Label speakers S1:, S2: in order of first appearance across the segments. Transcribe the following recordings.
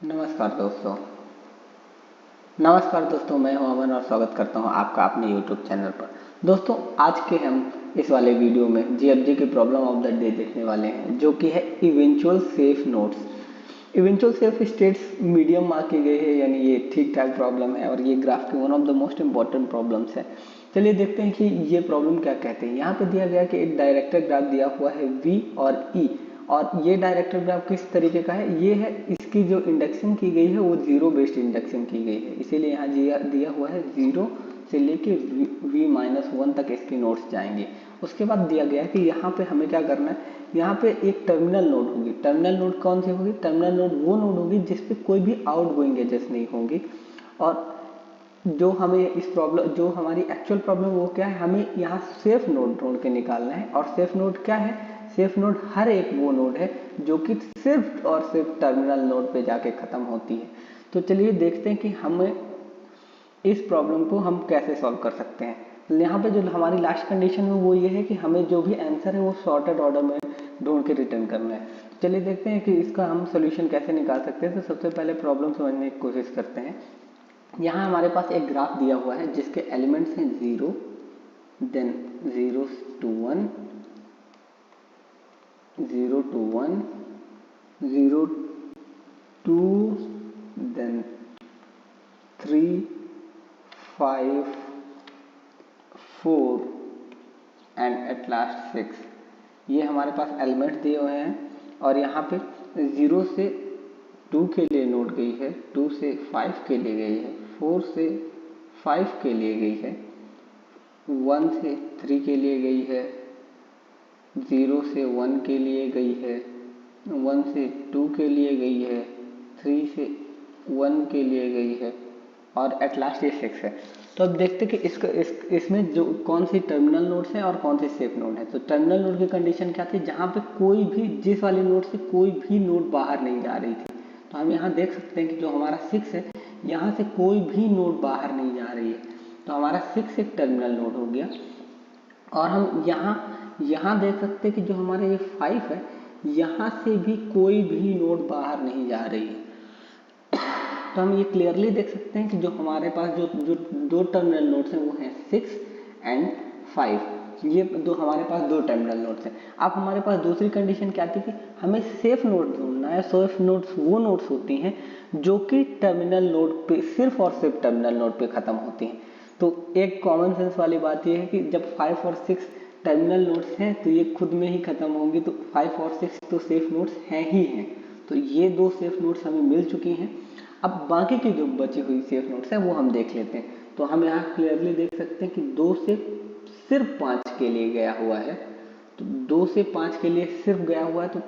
S1: नमस्कार दोस्तों, मैं हूं अमन और स्वागत करता हूं आपका अपने YouTube चैनल पर। दोस्तों, आज के हम इस वाले वीडियो में जीएफजी की प्रॉब्लम ऑफ द डे देखने वाले हैं, जो कि है eventual safe nodes. Eventual safe states medium mark की गई है, यानी ये ठीक ठाक प्रॉब्लम है और ये ग्राफ की one of the most important problems है। चलिए देखते हैं कि ये प्रॉब्लम क्या कहते हैं। यहाँ पे दिया गया कि एक डायरेक्टर ग्राफ दिया हुआ है V और E, और ये डायरेक्टर ग्राफ किस तरीके का है, ये है इसकी जो इंडेक्सिंग की गई है वो जीरो बेस्ड इंडेक्सिंग की गई है, इसीलिए यहाँ दिया हुआ है 0 से लेके V-1 तक इसकी नोट्स जाएंगे। उसके बाद दिया गया है कि यहाँ पे हमें क्या करना है, यहाँ पे एक टर्मिनल नोड होगी। टर्मिनल नोड कौन सी होगी? टर्मिनल नोड वो नोड होगी जिसपे कोई भी आउट गोइंग एजेस नहीं होंगी। और जो हमें इस प्रॉब्लम, जो हमारी एक्चुअल प्रॉब्लम वो क्या है, हमें यहाँ सेफ नोड ढूंढ के निकालना है। और सेफ नोड क्या है? सेफ नोड हर एक वो नोड है जो कि सिर्फ और सिर्फ टर्मिनल नोड पे जाके खत्म होती है। तो चलिए देखते हैं कि हमें इस प्रॉब्लम को हम कैसे सॉल्व कर सकते हैं। यहाँ पे जो हमारी लास्ट कंडीशन है वो ये है कि हमें जो भी आंसर है वो सॉर्टेड ऑर्डर में ढूंढ के रिटर्न करना है। चलिए देखते हैं कि इसका हम सोल्यूशन कैसे निकाल सकते हैं। तो सबसे पहले प्रॉब्लम समझने की कोशिश करते हैं। यहाँ हमारे पास एक ग्राफ दिया हुआ है जिसके एलिमेंट्स हैं 0, then 0 to 1, 0 to 1, 0 2, then 3, 5, 4 and at last 6। ये हमारे पास एलिमेंट दिए हुए हैं और यहाँ पे 0 से 2 के लिए नोट गई है, 2 से 5 के लिए गई है, 4 से 5 के लिए गई है, 1 से 3 के लिए गई है, 0 से 1 के लिए गई है, 1 से 2 के लिए गई है, 3 से 1 के लिए गई है और एट लास्ट ये 6 है। तो अब देखते हैं कि इसमें जो कौन सी टर्मिनल नोड्स हैं और कौन सी सेफ नोड है। तो टर्मिनल नोड की कंडीशन क्या थी? जहाँ पे कोई भी, जिस वाली नोड से कोई भी नोड बाहर नहीं जा रही थी। तो हम यहाँ देख सकते हैं कि जो हमारा 6 है, यहाँ से कोई भी नोड बाहर नहीं जा रही है, तो हमारा 6 एक टर्मिनल नोड हो गया। और हम यहाँ देख सकते हैं कि जो हमारा ये 5 है, यहाँ से भी कोई भी नोड बाहर नहीं जा रही है। तो हम ये क्लियरली देख सकते हैं कि जो हमारे पास जो दो टर्मिनल नोड्स हैं वो हैं 6 एंड 5। ये दो हमारे पास दो टर्मिनल नोड्स हैं। अब हमारे पास दूसरी कंडीशन क्या थी कि हमें सेफ नोड ढूंढना है। सेफ नोड्स वो नोड्स होती हैं जो कि टर्मिनल नोड पे, सिर्फ और सिर्फ टर्मिनल नोड पे खत्म होती हैं। तो एक कॉमन सेंस वाली बात यह है कि जब 5 और 6 टर्मिनल नोड्स हैं तो ये खुद में ही खत्म होंगी, तो 5 और 6 तो सेफ नोड्स हैं ही हैं। तो ये दो सेफ नोड्स हमें मिल चुकी हैं। अब बाकी की जो बची हुई सेफ नोड्स हैं वो हम देख लेते हैं। तो हम यहाँ क्लियरली देख सकते हैं कि 2 से सिर्फ 5 के लिए गया हुआ है। तो 2 से 5 के लिए सिर्फ गया हुआ है, तो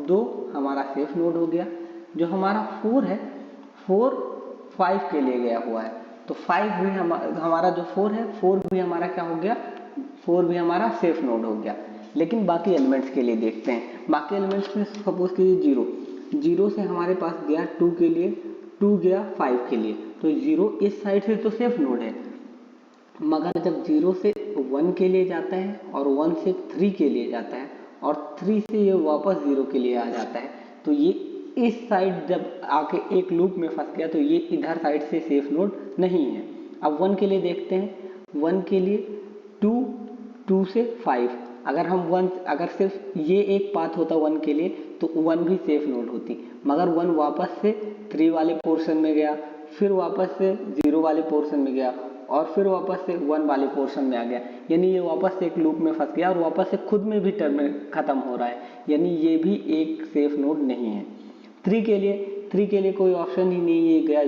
S1: 2 हमारा सेफ नोड हो गया। जो हमारा 4 है, 4 5 के लिए गया हुआ है, तो 5 भी हमारा जो 4 है, 4 भी हमारा क्या हो गया? 4 भी हमारा सेफ नोड हो गया। लेकिन बाकी एलिमेंट्स के लिए देखते हैं। बाकी एलिमेंट्स में सपोज कीजिए 0 से हमारे पास गया 2 के लिए, 2 गया 5 के लिए, तो 0 इस साइड से तो सेफ नोड है। मगर जब 0 से 1 के लिए जाता है और 1 से 3 के लिए जाता है और 3 से ये वापस 0 के लिए आ जाता है, तो ये इस साइड जब आके एक लूप में फंस गया, तो ये इधर साइड से सेफ नोड नहीं है। अब 1 के लिए देखते हैं। 1 के लिए 2 से 5, अगर सिर्फ ये एक पाथ होता 1 के लिए तो 1 भी सेफ नोड होती, मगर 1 वापस से 3 वाले पोर्शन में गया, फिर वापस से 0 वाले पोर्शन में गया और फिर वापस से 1 वाले पोर्शन में आ गया, यानी ये वापस से एक लूप में फंस गया और वापस से खुद में भी टर्म खत्म हो रहा है, यानी ये भी एक सेफ नोड नहीं है। 3 के लिए कोई ऑप्शन ही नहीं, ये गया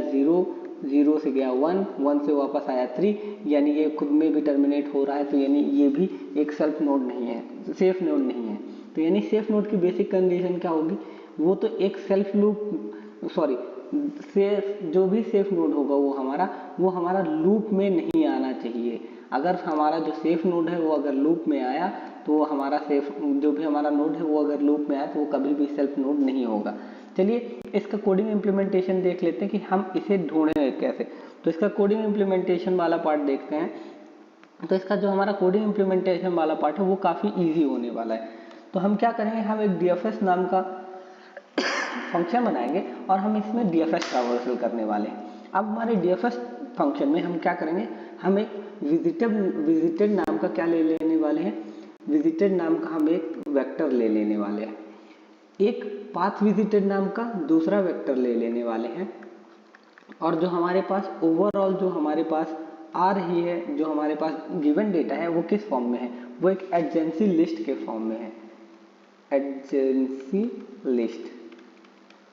S1: 0 से गया 1 से वापस आया 3, यानी ये खुद में भी टर्मिनेट हो रहा है, तो यानी ये भी एक सेल्फ नोड नहीं है, सेफ नोड नहीं है। तो यानी सेफ नोड की बेसिक कंडीशन क्या होगी? वो तो एक सेल्फ लूप, सॉरी, जो भी सेफ नोड होगा वो हमारा लूप में नहीं आना चाहिए। अगर हमारा जो सेफ नोड है वो अगर लूप में आया तो वो हमारा जो भी हमारा नोड है वो अगर लूप में आया तो वो कभी भी सेल्फ नोड नहीं होगा। चलिए इसका कोडिंग इम्प्लीमेंटेशन देख लेते हैं कि हम इसे ढूंढें कैसे। तो इसका कोडिंग इम्प्लीमेंटेशन वाला पार्ट देखते हैं। तो इसका जो हमारा कोडिंग इम्प्लीमेंटेशन वाला पार्ट है वो काफ़ी ईजी होने वाला है। तो हम क्या करेंगे, हम एक DFS नाम का फंक्शन बनाएंगे और हम इसमें डीएफएस ट्रावर्सल करने वाले हैं। अब हमारे डीएफएस फंक्शन में हम क्या करेंगे, हम एक विजिटेड नाम का क्या ले लेने वाले हैं, विजिटेड नाम का हम एक वेक्टर ले लेने वाले हैं, एक पाथ विजिटेड नाम का दूसरा वेक्टर ले लेने वाले हैं, और जो हमारे पास ओवरऑल जो हमारे पास आ रही है, जो हमारे पास गिवन डेटा है वो किस फॉर्म में है, वो एक एडजेंसी लिस्ट के फॉर्म में है। एडजेंसी लिस्ट,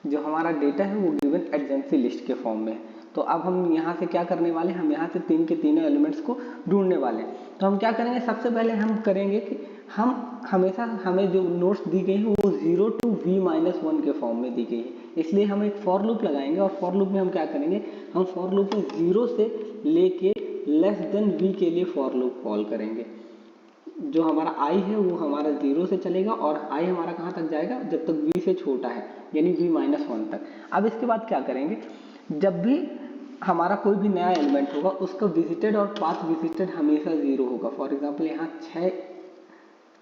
S1: जो हमारा डेटा है वो गिवन एडजेंसी लिस्ट के फॉर्म में है। तो अब हम यहाँ से क्या करने वाले हैं, हम यहाँ से तीन के तीनों एलिमेंट्स को ढूंढने वाले हैं। तो हम क्या करेंगे, सबसे पहले हम करेंगे कि हम हमेशा हमें जो नोट्स दी गई है वो 0 to v-1 के फॉर्म में दी गई है, इसलिए हम एक फॉर लूप लगाएंगे और फॉर लूप में हम क्या करेंगे, हम फॉर लूप में 0 से लेके v के लिए फॉर लूप कॉल करेंगे। जो हमारा i है वो हमारा 0 से चलेगा और i हमारा कहाँ तक जाएगा, जब तक v से छोटा है, यानी v-1 तक। अब इसके बाद क्या करेंगे, जब भी हमारा कोई भी नया एलिमेंट होगा उसका विजिटेड और पाथ विजिटेड हमेशा 0 होगा। फॉर एग्जांपल यहाँ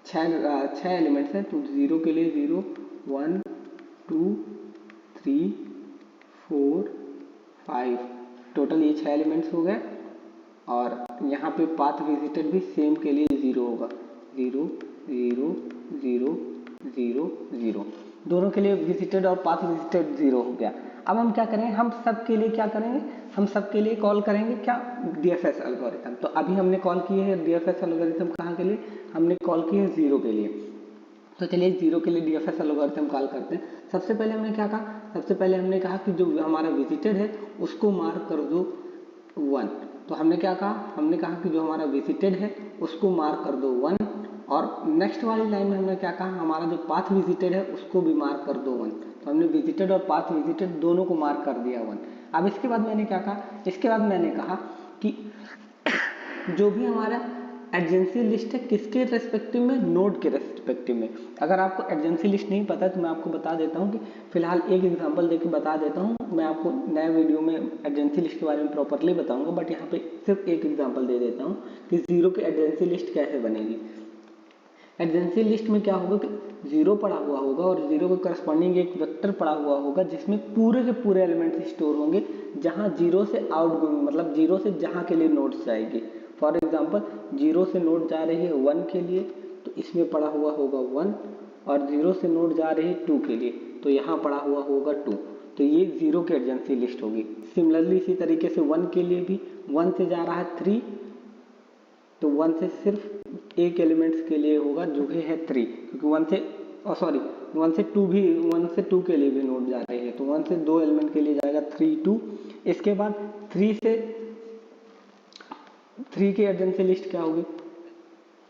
S1: छः एलिमेंट्स हैं, तो 0 के लिए 0, 1 2 3 4 5, टोटल ये 6 एलिमेंट्स हो गए। और यहाँ पे पाथ विजिटेड भी सेम के लिए 0 होगा, 0 0 0 0 0, दोनों के लिए विजिटेड और पाथ विजिटेड 0 हो गया। अब हम क्या करेंगे, हम सब के लिए क्या करेंगे, हम सब के लिए कॉल करेंगे क्या, डीएफएस एल्गोरिथम। तो अभी हमने कॉल किए हैं डीएफएस एल्गोरिथम कहाँ के लिए, हमने कॉल किए हैं 0 के लिए। तो चलिए 0 के लिए डीएफएस एल्गोरिथम कॉल करते हैं। सबसे पहले हमने क्या कहा, सबसे पहले हमने कहा कि जो हमारा विजिटेड है उसको मार्क कर दो 1। तो हमने क्या कहा, हमने कहा कि जो हमारा विजिटेड है उसको मार्क कर दो 1, और नेक्स्ट वाली लाइन में हमने क्या कहा, हमारा जो पाथ विजिटेड है उसको भी मार्क कर दो 1। तो हमने विजिटेड और पाथ विजिटेड दोनों को मार्क कर दिया 1। अब इसके बाद मैंने क्या कहा, इसके बाद मैंने कहा कि जो भी हमारा एडजेंसी लिस्ट है किसके रेस्पेक्टिव में, नोड के रेस्पेक्टिव में। अगर आपको एडजेंसी लिस्ट नहीं पता तो मैं आपको बता देता हूँ कि फिलहाल एक एग्जांपल देके बता देता हूँ। मैं आपको नए वीडियो में एडजेंसी लिस्ट के बारे में प्रॉपरली बताऊंगा, बट यहाँ पे सिर्फ एक एग्जांपल दे देता हूँ कि 0 की एडजेंसी लिस्ट कैसे बनेगी। एडजेंसी लिस्ट में क्या होगा कि 0 पड़ा हुआ होगा और 0 के करस्पॉन्डिंग एक वेक्टर पड़ा हुआ होगा जिसमें पूरे के पूरे एलिमेंट्स स्टोर होंगे, जहाँ 0 से आउटगोइंग मतलब 0 से जहाँ के लिए नोट्स जाएगी। फॉर एग्जांपल 0 से नोट जा रही है 1 के लिए, तो इसमें पड़ा हुआ होगा 1, और 0 से नोट जा रही है 2 के लिए, तो यहाँ पड़ा हुआ होगा 2। तो ये 0 की एडजेंसी लिस्ट होगी। सिमिलरली इसी तरीके से 1 के लिए भी 1 से जा रहा है 3, तो 1 से सिर्फ एक एलिमेंट्स के लिए होगा जो कि है 3, क्योंकि 1 से 2 भी 1 से 2 के लिए भी नोट जा रही है, तो 1 से 2 एलिमेंट के लिए जाएगा 3 2। इसके बाद 3 से 3 की एडजेंसी लिस्ट क्या होगी,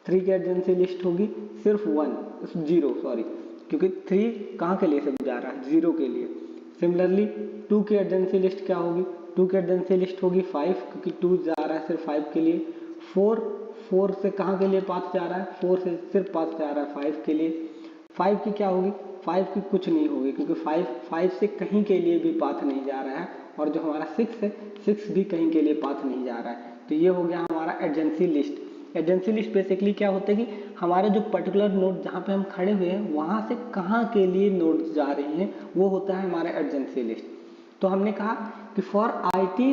S1: 3 की एडजेंसी लिस्ट होगी सिर्फ 0, क्योंकि 3 कहाँ के लिए सब जा रहा है, 0 के लिए। सिमिलरली 2 की एडजेंसी लिस्ट क्या होगी, 2 की एडजेंसी लिस्ट होगी 5, क्योंकि 2 जा रहा है सिर्फ 5 के लिए। 4 से कहाँ के लिए पाथ जा रहा है, 4 से सिर्फ पाथ जा रहा है 5 के लिए। 5 की क्या होगी, 5 की कुछ नहीं होगी, क्योंकि 5 से कहीं के लिए भी पाथ नहीं जा रहा है, और जो हमारा 6 है 6 भी कहीं के लिए पाथ नहीं जा रहा है। तो ये हो गया हमारा adjacency list. Adjacency list basically क्या होता है कि हमारे जो पर्टिकुलर नोड जहाँ पे हम खड़े हुए हैं वहाँ से कहाँ के लिए नोड्स जा रही हैं, वो होता है हमारा एडजेंसी लिस्ट। तो हमने कहा कि for IT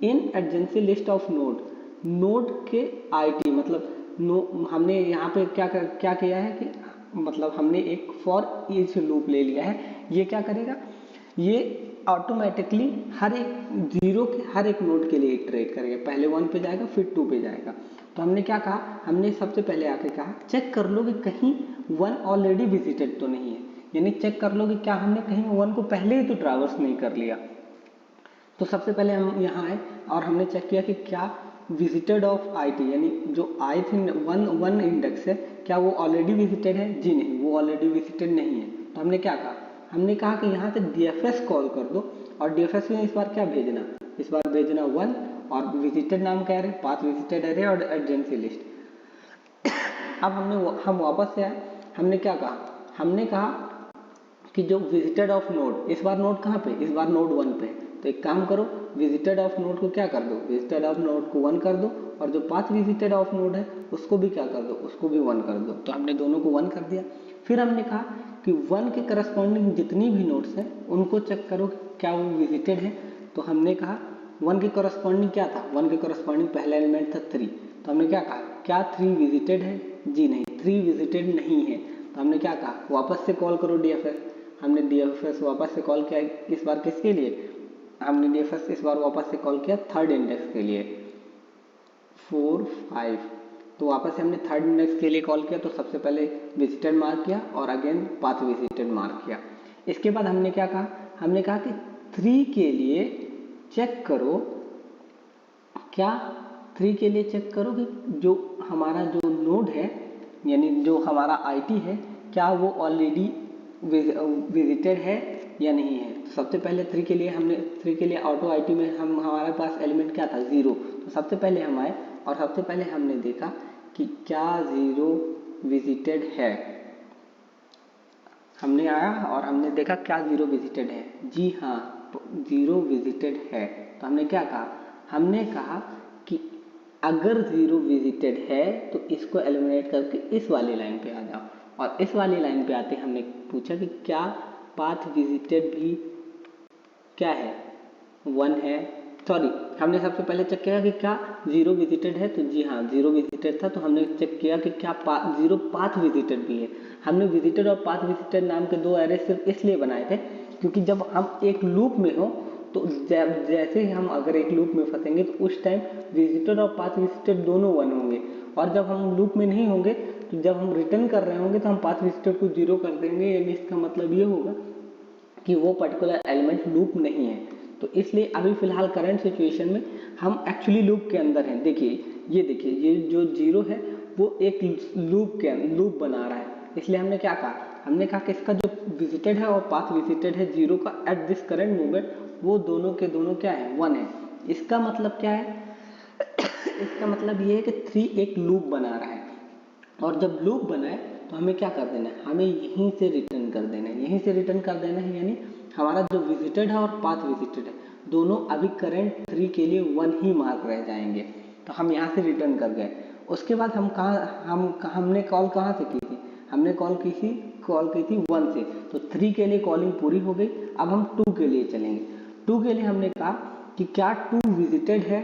S1: in adjacency list of node के आईटी, मतलब हमने यहाँ पे क्या किया है कि मतलब हमने एक फॉर ईच लूप ले लिया है। ये क्या करेगा, ये ऑटोमेटिकली हर एक 0 के हर एक नोड के लिए इटरेट करेगा, पहले 1 पे जाएगा फिर 2 पे जाएगा। तो हमने क्या कहा, हमने सबसे पहले आके कहा चेक कर लो कि कहीं 1 ऑलरेडी विजिटेड तो नहीं है, यानी चेक कर लो कि क्या हमने कहीं 1 को पहले ही तो ट्रैवर्स नहीं कर लिया। तो सबसे पहले हम यहाँ आए और हमने चेक किया कि क्या विजिटेड ऑफ आईटी, यानी जो आई थी 1 इंडेक्स है, क्या वो ऑलरेडी विजिटेड है। जी नहीं, वो ऑलरेडी विजिटेड नहीं है। तो हमने क्या कहा, हमने कहा कि यहाँ से डीएफएस कॉल कर दो, और डीएफएस में इस बार क्या भेजना, इस बार भेजना 1, और विजिटेड नाम क्या है, पाथ विजिटेड एरे और एडजेंसी लिस्ट। अब हम वापस से आए, हमने क्या कहा, हमने कहा कि जो विजिटेड ऑफ नोड, इस बार नोड कहाँ पे, इस बार नोड 1 पे। तो एक काम करो, विजिटेड ऑफ नोड को क्या कर दो, विजिटेड ऑफ नोड को 1 कर दो, और जो पाथ विजिटेड ऑफ नोड है उसको भी क्या कर दो, उसको भी 1 कर दो। तो हमने दोनों को 1 कर दिया। फिर हमने कहा कि 1 के करस्पॉन्डिंग जितनी भी नोड्स हैं उनको चेक करो क्या वो विजिटेड है। तो हमने कहा 1 के करस्पॉन्डिंग क्या था, 1 के करस्पॉन्डिंग पहला एलिमेंट था 3, तो हमने क्या कहा क्या 3 विजिटेड है, जी नहीं 3 विजिटेड नहीं है। तो हमने क्या कहा वापस से कॉल करो DFS, हमने DFS वापस से कॉल किया, इस बार किसके लिए, हमने DFS इस बार वापस से कॉल किया थर्ड इंडेक्स के लिए 4 5, तो वापस से हमने थर्ड इंडेक्स के लिए कॉल किया, तो सबसे पहले विजिटेड मार्क किया और अगेन पाथ विजिटेड मार्क किया। इसके बाद हमने क्या कहा, हमने कहा कि 3 के लिए चेक करो क्या, 3 के लिए चेक करो कि जो हमारा जो नोड है यानी जो हमारा IT है क्या वो ऑलरेडी विजिटेड है या नहीं है। तो सबसे पहले 3 के लिए हमने 3 के लिए ऑटो IT में हमारे पास एलिमेंट क्या था 0, तो सबसे पहले हम आए और सबसे पहले हमने देखा कि क्या 0 विजिटेड है। हमने आया और हमने देखा क्या 0 विजिटेड है, जी हाँ 0 विजिटेड है। तो हमने क्या कहा, हमने कहा कि अगर 0 विजिटेड है तो इसको एलिमिनेट करके इस वाली लाइन पे आ जाओ, और इस वाली लाइन पे आते हमने पूछा कि क्या पाथ विजिटेड भी क्या है 1 है, सॉरी हमने सबसे पहले चेक किया कि क्या 0 विजिटेड है, तो जी हाँ 0 विजिटेड था। तो हमने चेक किया कि क्या 0 पाथ विजिटेड भी है। हमने विजिटेड और पाथ विजिटेड नाम के 2 एरे सिर्फ इसलिए बनाए थे क्योंकि जब हम एक लूप में हो तो जैसे ही हम अगर एक लूप में फंसेंगे तो उस टाइम विजिटेड और पाथ विजिटेड दोनों 1 होंगे, और जब हम लूप में नहीं होंगे तो जब हम रिटर्न कर रहे होंगे तो हम पाथ विजिटेड को 0 कर देंगे, यानी इसका मतलब ये होगा कि वो पर्टिकुलर एलिमेंट लूप नहीं है। तो इसलिए अभी फिलहाल करंट सिचुएशन में हम एक्चुअली लूप के अंदर हैं। देखिए ये जो 0 है वो एक लूप बना रहा है, इसलिए हमने क्या कहा, हमने कहा कि इसका जो विजिटेड है और पाथ विजिटेड है 0 का एट दिस करंट मोमेंट वो दोनों के दोनों क्या है 1 है। इसका मतलब क्या है इसका मतलब ये है कि 3 एक लूप बना रहा है, और जब लूप बनाए तो हमें क्या कर देना है, हमें यहीं से रिटर्न कर देना है, यहीं से रिटर्न कर देना है, यानी हमारा जो विजिटेड है और पाथ विजिटेड है दोनों अभी करंट 3 के लिए 1 ही मार्क रह जाएंगे, तो हम यहाँ से रिटर्न कर गए। उसके बाद हमने कॉल कहाँ से की थी, हमने कॉल की थी 1 से, तो 3 के लिए कॉलिंग पूरी हो गई। अब हम 2 के लिए चलेंगे। 2 के लिए हमने कहा कि क्या 2 विजिटेड है,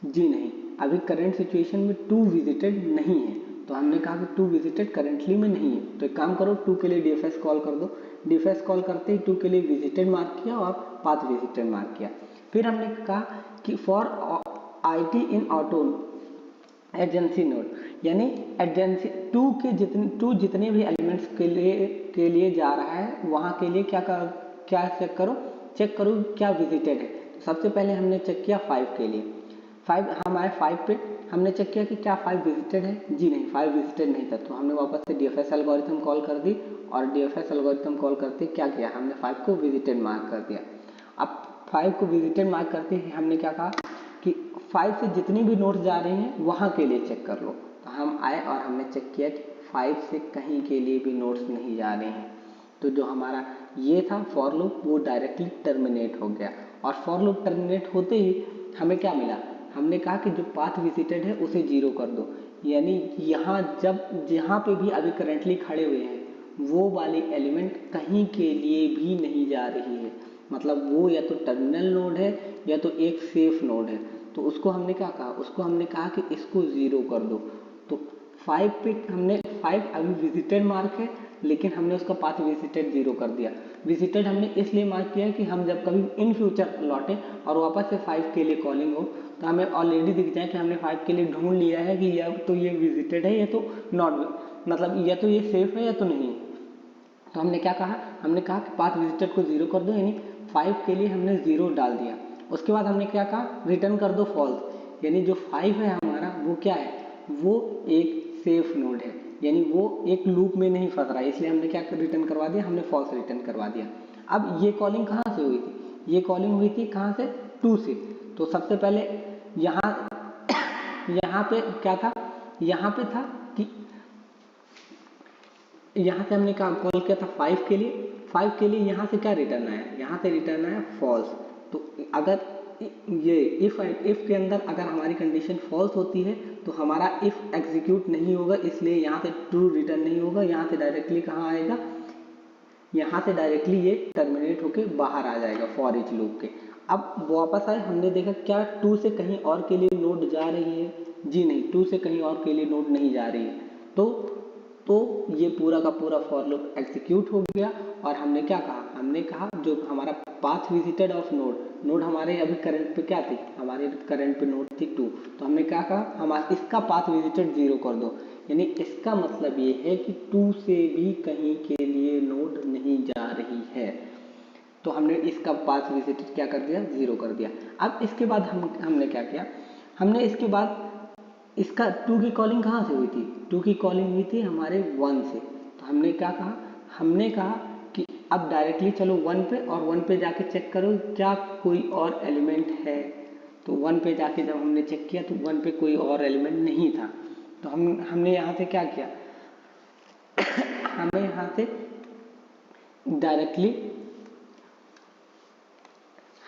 S1: जी नहीं, अभी करंट सिचुएशन में 2 विजिटेड नहीं है, तो हमने कहा कि 2 विजिटेड करेंटली में नहीं है। तो एक काम करो 2 के लिए DFS कॉल कर दो, DFS कॉल करते ही 2 के लिए विजिटेड मार्क किया और पाथ विजिटेड मार्क किया। फिर हमने कहा कि for IT in auto adjacency node, यानी एडजेंसी 2 जितने भी एलिमेंट्स के लिए जा रहा है वहाँ के लिए क्या चेक करो क्या विजिटेड है। तो सबसे पहले हमने चेक किया 5 के लिए, 5 हम आए 5 पे, हमने चेक किया कि क्या 5 विजिटेड है, जी नहीं 5 विजिटेड नहीं था। तो हमने वापस से DFS एल्गोरिथम कॉल कर दी, और DFS एल्गोरिथम कॉल करते क्या किया, हमने 5 को विजिटेड मार्क कर दिया। अब 5 को विजिटेड मार्क करते ही हमने क्या कहा कि 5 से जितनी भी नोट्स जा रही हैं वहाँ के लिए चेक कर लो। तो हम आए और हमने चेक किया कि 5 से कहीं के लिए भी नोट्स नहीं जा रहे हैं, तो जो हमारा ये था फॉर लूप वो डायरेक्टली टर्मिनेट हो गया, और फॉर लूप टर्मिनेट होते ही हमें क्या मिला, हमने कहा कि जो पाथ विजिटेड है उसे 0 कर दो, यानी जहाँ पे भी अभी करेंटली खड़े हुए हैं वो वाली एलिमेंट कहीं के लिए भी नहीं जा रही है, मतलब वो या तो टर्मिनल नोड है या तो एक सेफ नोड है। तो उसको हमने क्या कहा, उसको हमने कहा कि इसको 0 कर दो। तो 5 पे हमने 5 अभी विजिटेड मार्क है, लेकिन हमने उसका पाथ विजिटेड 0 कर दिया। विजिटेड हमने इसलिए मार्क किया कि हम जब कभी इन फ्यूचर लौटे और वापस से 5 के लिए कॉलिंग हो तो हमें ऑलरेडी दिख जाए कि हमने 5 के लिए ढूंढ लिया है कि या तो ये विजिटेड है या तो नॉट, मतलब या तो ये सेफ है या तो नहीं। तो हमने क्या कहा, हमने कहा कि पाथ विजिटेड को 0 कर दो, यानी 5 के लिए हमने 0 डाल दिया। उसके बाद हमने क्या कहा, रिटर्न कर दो फॉल्स, यानी जो 5 है हमारा वो क्या है, वो एक सेफ नोड है, यानी वो एक लूप में नहीं फंस रहा है, इसलिए हमने क्या रिटर्न करवा दिया, हमने फॉल्स रिटर्न करवा दिया। अब ये कॉलिंग कहाँ से हुई थी, ये कॉलिंग हुई थी कहाँ से, 2 से। तो सबसे पहले यहाँ पे क्या था, यहाँ पे था कि यहाँ से हमने कॉल किया था 5 के लिए, 5 के लिए यहाँ से क्या रिटर्न आया, यहाँ से रिटर्न आया फॉल्स। तो अगर ये इफ के अंदर अगर हमारी कंडीशन फॉल्स होती है तो हमारा इफ एग्जीक्यूट नहीं होगा, इसलिए यहाँ से ट्रू रिटर्न नहीं होगा, यहाँ से डायरेक्टली कहाँ आएगा, यहाँ से डायरेक्टली ये टर्मिनेट होके बाहर आ जाएगा फॉर ईच लूप के। अब वापस आए, हमने देखा क्या 2 से कहीं और के लिए नोड जा रही है? जी नहीं, 2 से कहीं और के लिए नोड नहीं जा रही है। तो ये पूरा का पूरा फॉर लूप एग्जीक्यूट हो गया। और हमने क्या कहा? हमने कहा जो हमारा पाथ विजिटेड ऑफ नोड हमारे अभी करंट पे क्या थी? हमारे करंट पे नोड थी 2। तो हमने क्या कहा? हमारा इसका पाथ विजिटेड 0 कर दो। यानी इसका मतलब ये है कि 2 से भी कहीं के लिए नोड नहीं जा रही है। तो हमने इसका पाथ विजिटेड क्या कर दिया? 0 कर दिया। अब इसके बाद हमने क्या किया? हमने इसके बाद इसका 2 की कॉलिंग कहाँ से हुई थी? 2 की कॉलिंग हुई थी हमारे 1 से। तो हमने क्या कहा? हमने कहा कि अब डायरेक्टली चलो 1 पे, और 1 पे जाके चेक करो क्या कोई और एलिमेंट है। तो 1 पे जाके जब हमने चेक किया तो 1 पे कोई और एलिमेंट नहीं था। तो हमने यहाँ से क्या किया? हमें यहाँ से डायरेक्टली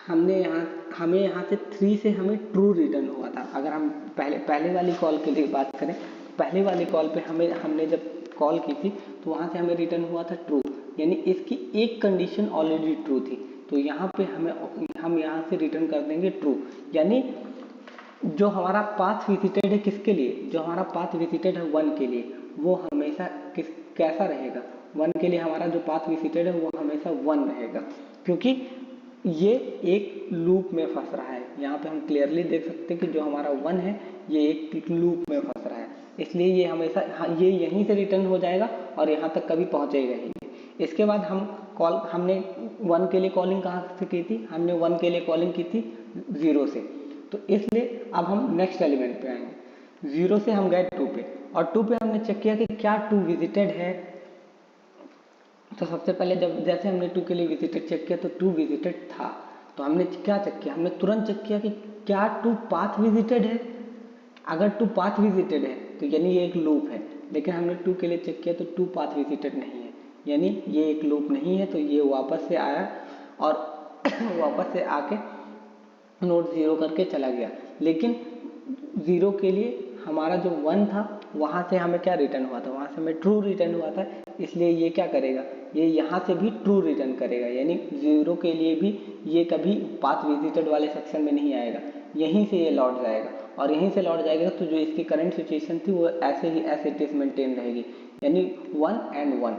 S1: हमें यहाँ से 3 से हमें ट्रू रिटर्न हुआ था। अगर हम पहले वाली कॉल के लिए बात करें, पहले वाली कॉल पे हमने जब कॉल की थी तो वहाँ से हमें रिटर्न हुआ था ट्रू, यानी इसकी एक कंडीशन ऑलरेडी ट्रू थी। तो यहाँ पे हम यहाँ से रिटर्न कर देंगे ट्रू। यानी जो हमारा पाथ विजिटेड है किसके लिए? जो हमारा पाथ विजिटेड है 1 के लिए, वो हमेशा कैसा रहेगा? 1 के लिए हमारा जो पाथ विजिटेड है वो हमेशा 1 रहेगा, क्योंकि ये एक लूप में फंस रहा है। यहाँ पे हम क्लियरली देख सकते हैं कि जो हमारा 1 है ये एक लूप में फंस रहा है, इसलिए ये हमेशा ये यहीं से रिटर्न हो जाएगा और यहाँ तक कभी पहुँचेगा ही नहीं। इसके बाद हमने 1 के लिए कॉलिंग कहाँ से की थी? हमने 1 के लिए कॉलिंग की थी 0 से। तो इसलिए अब हम नेक्स्ट एलिमेंट पे आएंगे। 0 से हम गए 2 पे, और 2 पे हमने चेक किया कि क्या 2 विजिटेड है। तो सबसे पहले जैसे हमने 2 के लिए विजिटेड चेक किया तो 2 विजिटेड था। तो हमने क्या चेक किया? हमने तुरंत चेक किया कि क्या 2 पाथ विजिटेड है। अगर 2 पाथ विजिटेड है तो यानी ये एक लूप है, लेकिन हमने 2 के लिए चेक किया तो 2 पाथ विजिटेड नहीं है, यानी ये एक लूप नहीं है। तो ये वापस से आया और वापस से आके नोड 0 करके चला गया। लेकिन 0 के लिए हमारा जो 1 था वहाँ से हमें क्या रिटर्न हुआ था? वहाँ से हमें ट्रू रिटर्न हुआ था, इसलिए ये क्या करेगा? ये यहाँ से भी ट्रू रिटर्न करेगा। यानी 0 के लिए भी ये कभी पाथ विजिटेड वाले सेक्शन में नहीं आएगा, यहीं से ये लौट जाएगा, और यहीं से लौट जाएगा तो जो इसकी करंट सिचुएशन थी वो ऐसे ही एज इट इज मेंटेन रहेगी, यानी 1 and 1।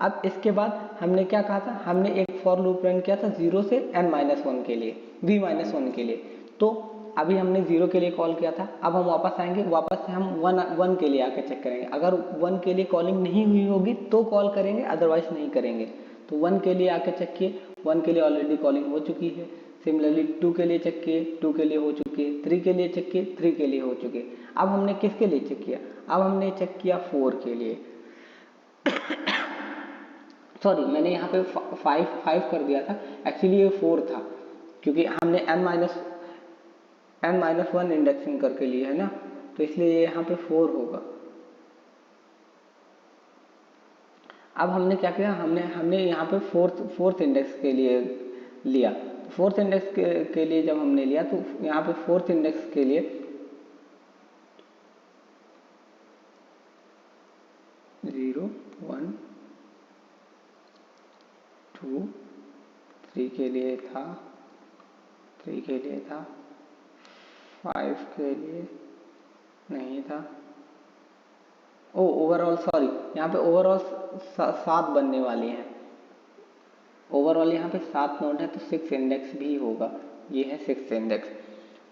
S1: अब इसके बाद हमने क्या कहा था? हमने एक फॉर लूप रन किया था 0 से n-1 के लिए, v-1 के लिए। तो अभी हमने 0 के लिए कॉल किया था, अब हम वापस आएंगे, वापस से हम 1 के लिए आके चेक करेंगे। अगर 1 के लिए कॉलिंग नहीं हुई होगी तो कॉल करेंगे, अदरवाइज नहीं करेंगे। तो 1 के लिए आके चेक किए, 1 के लिए ऑलरेडी कॉलिंग हो चुकी है। सिमिलरली 2 के लिए चेक किए, 2 के लिए हो चुकी है। 3 के लिए चेक किए, 3 के लिए हो चुके। अब हमने किसके लिए चेक किया? अब हमने चेक किया 4 के लिए। सॉरी, मैंने यहाँ पे 5 कर दिया था, एक्चुअली ये 4 था, क्योंकि हमने n-1 इंडेक्सिंग करके लिए है ना, तो इसलिए ये यहाँ पे 4 होगा। अब हमने क्या किया? हमने यहाँ पे फोर्थ इंडेक्स के लिए लिया। फोर्थ इंडेक्स के लिए जब हमने लिया तो यहाँ पे फोर्थ इंडेक्स के लिए 0, 1, 2, 3 के लिए था, 3 के लिए था, 5 के लिए नहीं था। ओवरऑल सॉरी, यहाँ पे ओवरऑल 7 बनने वाली हैं। ओवरऑल यहाँ पे 7 नोड है तो 6 इंडेक्स भी होगा, ये है 6 इंडेक्स।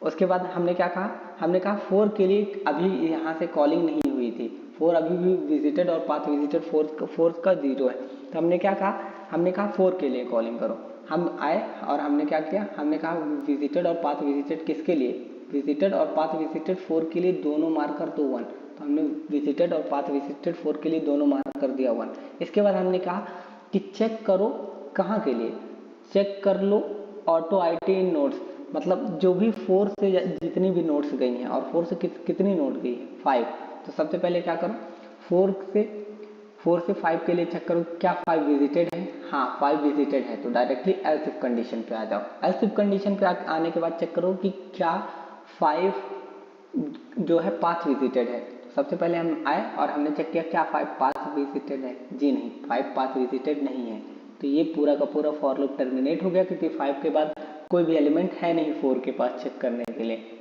S1: उसके बाद हमने क्या कहा? हमने कहा 4 के लिए अभी यहाँ से कॉलिंग नहीं हुई थी, 4 अभी भी विजिटेड और पाथ विजिटेड 4 का 0 है। तो हमने क्या कहा? हमने कहा 4 के लिए कॉलिंग करो। हम आए और हमने क्या किया? हमने कहा विजिटेड और पाथ विजिटेड किसके लिए? विजिटेड और पाथ विजिटेड 4 के लिए दोनों मार्कर तो 1। तो हमने विजिटेड और पाथ विजिटेड 4 के लिए दोनों मार्क कर दिया 1। इसके बाद हमने कहा कि चेक करो कहाँ के लिए? चेक कर लो ऑटो IT इन नोड्स, मतलब जो भी 4 से जितनी भी नोड्स गई हैं, और 4 से कितनी नोड गई है? 5। तो सबसे पहले क्या करो? 4 से 5 के लिए चेक करो क्या 5 विजिटेड है? हाँ 5 विजिटेड है, तो डायरेक्टली एल्स इफ कंडीशन पे आ जाओ। एल्स इफ कंडीशन पे आने के बाद चेक करो कि क्या 5 जो है पाथ विजिटेड है। सबसे पहले हम आए और हमने चेक किया क्या 5 पाथ विजिटेड है? जी नहीं, 5 पाथ विजिटेड नहीं है। तो ये पूरा का पूरा फॉर लूप टर्मिनेट हो गया, क्योंकि 5 के बाद कोई भी एलिमेंट है नहीं 4 के पास चेक करने के लिए।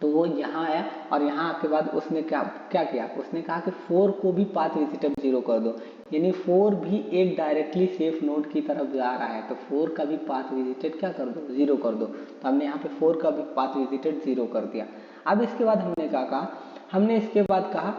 S1: तो वो यहाँ आया और यहाँ के बाद उसने क्या किया, उसने कहा कि 4 को भी पाथ विजिटेड 0 कर दो, यानी 4 भी एक डायरेक्टली सेफ नोड की तरफ जा रहा है, तो 4 का भी पाथ विजिटेड क्या कर दो, 0 कर दो। तो हमने यहाँ पे 4 का भी पाथ विजिटेड 0 कर दिया। अब इसके बाद हमने क्या कहा, हमने इसके बाद कहा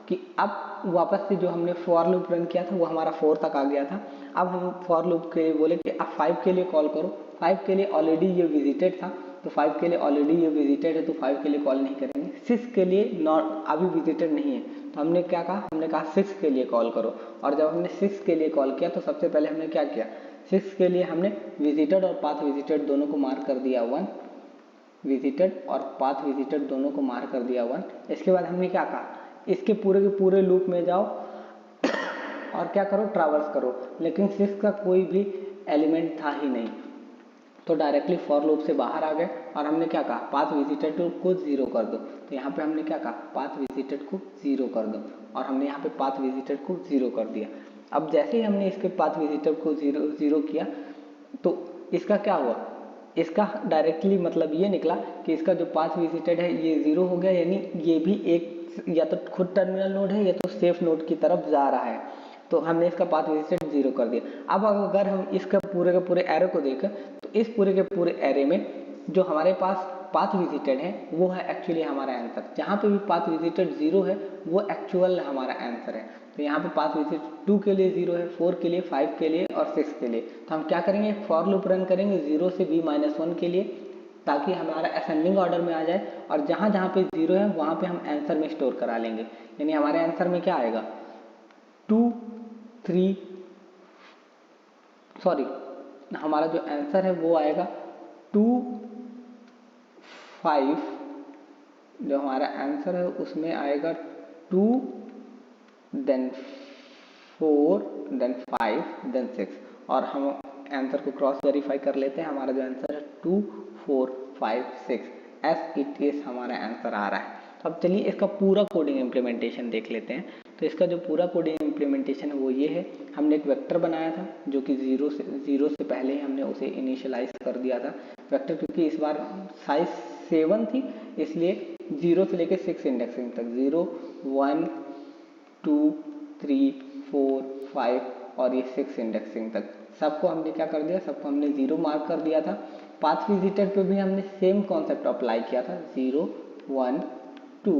S1: कि अब वापस से जो हमने फॉर लूप रन किया था वो हमारा 4 तक आ गया था। अब हम फॉर लूप के लिए बोले कि अब 5 के लिए कॉल करो। 5 के लिए ऑलरेडी ये विजिटेड था, तो 5 के लिए ऑलरेडी ये विजिटेड है, तो 5 के लिए कॉल नहीं करेंगे। 6 के लिए नॉट अभी विजिटेड नहीं है, तो हमने क्या कहा, हमने कहा 6 के लिए कॉल करो। और जब हमने 6 के लिए कॉल किया तो सबसे पहले हमने क्या किया, 6 के लिए हमने विजिटेड और पाथ विजिटेड दोनों को मार्क कर दिया 1, विजिटेड और पाथ विजिटेड दोनों को मार्क कर दिया 1। इसके बाद हमने क्या कहा, इसके पूरे के पूरे लूप में जाओ और क्या करो, ट्रैवर्स करो, लेकिन 6 का कोई भी एलिमेंट था ही नहीं, तो डायरेक्टली फॉर लूप से बाहर आ गए। और हमने क्या कहा, पाथ विजिटेड को 0 कर दो, तो यहाँ पे हमने क्या कहा, पाथ विजिटेड को 0 कर दो, और हमने यहाँ पे पाथ विजिटेड को 0 कर दिया। अब जैसे ही हमने इसके पाथ विजिटेड को 0 किया तो इसका क्या हुआ, इसका डायरेक्टली मतलब ये निकला कि इसका जो पाथ विजिटेड है ये 0 हो गया, यानी ये भी एक या तो खुद टर्मिनल नोड है या तो सेफ नोड की तरफ जा रहा है, तो हमने इसका पाथ विजिटेड 0 कर दिया। अब अगर हम इसका पूरे के पूरे एरे को देखें तो इस पूरे के पूरे एरे में जो हमारे पास पाथ विजिटेड है वो है एक्चुअली हमारा आंसर। जहाँ पे भी पाथ विजिटेड 0 है वो एक्चुअल हमारा आंसर है। तो यहाँ पे पाथ विजिटेड 2 के लिए 0 है, 4 के लिए, 5 के लिए और 6 के लिए। तो हम क्या करेंगे, फॉर लूप रन करेंगे 0 से b-1 के लिए, ताकि हमारा असेंडिंग ऑर्डर में आ जाए, और जहाँ जहाँ पे 0 है वहाँ पे हम आंसर में स्टोर करा लेंगे। यानी हमारे आंसर में क्या आएगा, 2 3 सॉरी हमारा जो आंसर है वो आएगा 2 5, जो हमारा आंसर है उसमें आएगा 2 देन 4 देन 5 देन 6, और हम आंसर को क्रॉस वेरीफाई कर लेते हैं। हमारा जो आंसर है 2 4 5 6 एस इट इज हमारा आंसर आ रहा है। अब चलिए इसका पूरा कोडिंग इम्प्लीमेंटेशन देख लेते हैं। तो इसका जो पूरा कोडिंग इम्प्लीमेंटेशन है वो ये है, हमने एक वेक्टर बनाया था जो कि 0 से पहले ही हमने उसे इनिशियलाइज कर दिया था वेक्टर, क्योंकि इस बार साइज 7 थी, इसलिए 0 से लेकर 6 इंडेक्सिंग तक 0 1 2 3 4 5 और ये 6 इंडेक्सिंग तक सबको हमने क्या कर दिया, सबको हमने 0 मार्क कर दिया था। पाथ विजिटेड पे भी हमने सेम कॉन्सेप्ट अप्लाई किया था, 0 1 2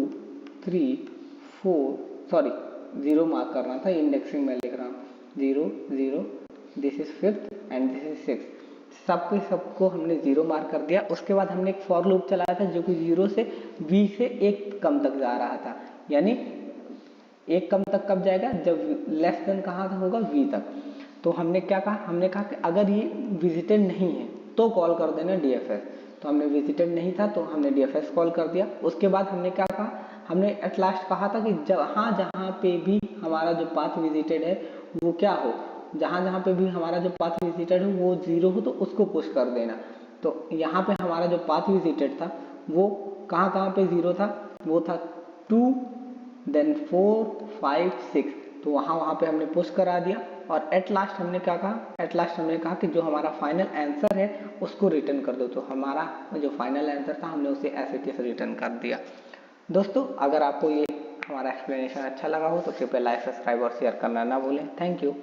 S1: 3 4 सॉरी 0 मार्क करना था, इंडेक्सिंग में लिख रहा हूँ 0 0, this is 5th and this is 6th, सबको हमने 0 मार्क कर दिया। उसके बाद हमने एक फॉर लूप चलाया था जो कि 0 से v से 1 कम तक जा रहा था, यानी 1 कम तक कब जाएगा, जब लेस देन कहाँ होगा, v तक। तो हमने क्या कहा, हमने कहा कि अगर ये विजिटेड नहीं है तो कॉल कर देना dfs, तो हमने विजिटेड नहीं था तो हमने dfs कॉल कर दिया। उसके बाद हमने क्या कहा, हमने एट लास्ट कहा था कि जहाँ जहाँ पे भी हमारा जो पाथ विजिटेड है वो क्या हो, जहाँ जहाँ पे भी हमारा जो पाथ विजिटेड हो वो 0 हो तो उसको पुश कर देना। तो यहाँ पे हमारा जो पाथ विजिटेड था वो कहाँ पे 0 था, वो था 2 देन 4 5 6, तो वहाँ पे हमने पुश करा दिया। और एट लास्ट हमने क्या कहा, एट लास्ट हमने कहा कि जो हमारा फाइनल आंसर है उसको रिटर्न कर दो। तो हमारा जो फाइनल आंसर था हमने उसे एज इट इज रिटर्न कर दिया। दोस्तों अगर आपको ये हमारा एक्सप्लेनेशन अच्छा लगा हो तो कृपया लाइक, सब्सक्राइब और शेयर करना ना भूलें। Thank you.